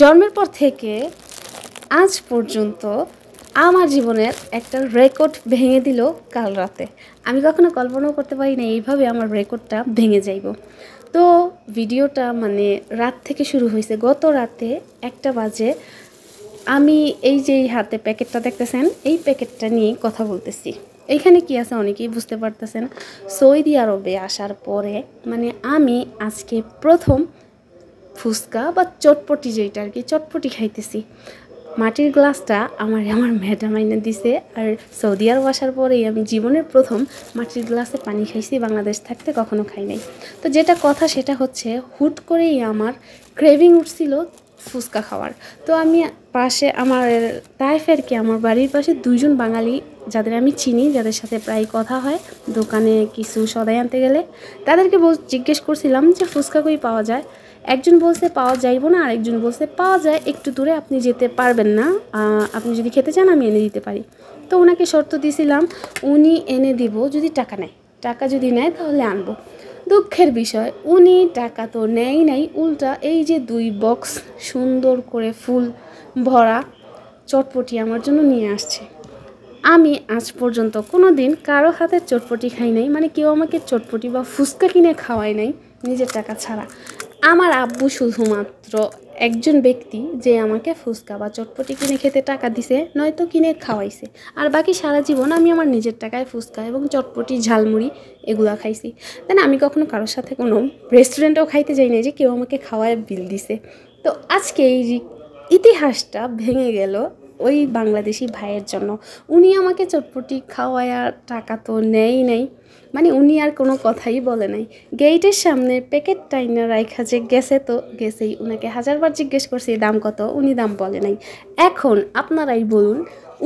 জন্মের পর থেকে আজ পর্যন্ত আমার জীবনের একটা রেকর্ড ভেঙে দিল কাল রাতে। আমি কখনো কল্পনাও করতে পারি না এইভাবে আমার রেকর্ডটা ভেঙে যাইব। তো ভিডিওটা রাত থেকে শুরু হয়েছে, গত রাতে 1টা বাজে। আমি এই যে হাতে প্যাকেটটা দেখতেছেন, এই প্যাকেটটা নিয়ে কথা বলতেছি। এইখানে কি আছে অনেকেই বুঝতে পারতেছেন। সৌদি আরবে আসার পরে আমি আজকে প্রথম ফুচকা বা চটপটি, যেটা আর কি চটপটি খাইতেছি। মাটির গ্লাসটা আমার ম্যাডাম আইনা দিছে। আর সৌদি আরব আসার পরেই আমি জীবনের প্রথম মাটির গ্লাসে পানি খাইছি। বাংলাদেশ থাকতে কখনো খাই নাই। তো যেটা কথা সেটা হচ্ছে, হুট করেই আমার ক্রেভিং উঠছিল ফুচকা খাওয়ার। তো আমি পাশে আমার তাইফের কি আমার বাড়ির পাশে 2জন বাঙালি যাদের আমি চিনি, যাদের সাথে প্রায় কথা হয় দোকানে কিছু সদাই আনতে গেলে, তাদেরকে জিজ্ঞেস করছিলাম যে ফুচকা কই পাওয়া যায়। একজন বলছে পাওয়া যাইব না, আরেকজন বলছে পাওয়া যায়, একটু দূরে, আপনি যেতে পারবেন না, আপনি যদি খেতে চান আমি এনে দিতে পারি। তো ওনাকে শর্ত দিয়েছিলাম উনি এনে দিব যদি টাকা নেয়, টাকা যদি নেয় তাহলে আনবো। দুঃখের বিষয় উনি টাকা তো নেয় নাই, উল্টা এই যে 2 বক্স সুন্দর করে ফুল ভরা চটপটি আমার জন্য নিয়ে আসছে। আমি আজ পর্যন্ত কোনো দিন কারো হাতের চটপটি খাই নাই, কেউ আমাকে চটপটি বা ফুচকা কিনে খাওয়ায় নাই নিজের টাকা ছাড়া। আমার আব্বু শুধুমাত্র একজন ব্যক্তি যে আমাকে ফুচকা বা চটপটি কিনে খেতে টাকা দিছে, নয়তো কিনে খাওয়াইছে। আর বাকি সারা জীবন আমি আমার নিজের টাকায় ফুচকা এবং চটপটি, ঝালমুড়ি এগুলা খাইছি। তাই না, আমি কখনো কারোর সাথে কোনো রেস্টুরেন্টেও খাইতে যাই না যে কেউ আমাকে খাওয়ায় বিল দিছে। তো আজকে এই ইতিহাসটা ভেঙে গেল ওই বাংলাদেশি ভাইয়ের জন্য। উনি আমাকে চটপটি খাওয়ার টাকা তো নেই নাই, উনি আর কোনো কথাই বলে নাই। গেটের সামনে প্যাকেট টাইনা রাইখা যে গেছে, তো গেছেই। উনাকে 1000বার জিজ্ঞেস করছি দাম কত, উনি দাম বলে নাই। এখন আপনারাই বলুন,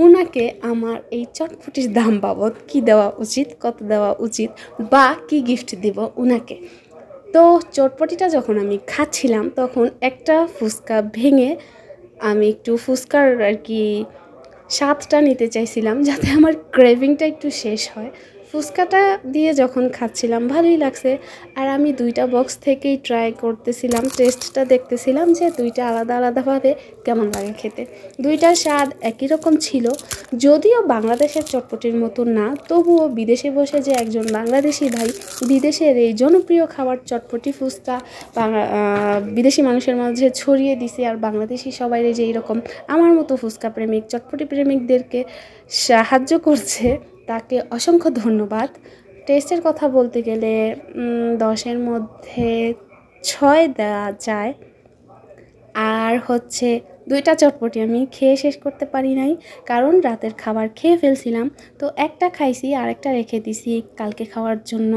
উনাকে আমার এই চটপটির দাম বাবদ কি দেওয়া উচিত, কত দেওয়া উচিত, বা কি গিফট দিব উনাকে। তো চটপটিটা যখন আমি খাচ্ছিলাম তখন একটা ফুচকা ভেঙে আমি একটু ফুচকার আর কি স্বাদটা নিতে চাইছিলাম, যাতে আমার ক্রেভিংটা একটু শেষ হয়। ফুচকাটা দিয়ে যখন খাচ্ছিলাম ভালোই লাগছে। আর আমি 2টা বক্স থেকেই ট্রাই করতেছিলাম, টেস্টটা দেখতেছিলাম যে 2টা আলাদা আলাদাভাবে কেমন লাগে খেতে। 2টার স্বাদ একই রকম ছিল, যদিও বাংলাদেশের চটপটির মতো না, তবুও বিদেশে বসে যে একজন বাংলাদেশি ভাই বিদেশের এই জনপ্রিয় খাবার চটপটি ফুচকা বিদেশি মানুষের মাঝে ছড়িয়ে দিছে, আর বাংলাদেশি সবাই যে এইরকম আমার মতো ফুচকা প্রেমিক, চটপটি প্রেমিকদেরকে সাহায্য করছে, তাকে অসংখ্য ধন্যবাদ। টেস্টের কথা বলতে গেলে 10-এর মধ্যে 6 দেওয়া যায়। আর হচ্ছে 2টা চটপটি আমি খেয়ে শেষ করতে পারি নাই, কারণ রাতের খাবার খেয়ে ফেলছিলাম। তো একটা খাইছি, আরেকটা রেখে দিছি কালকে খাওয়ার জন্য।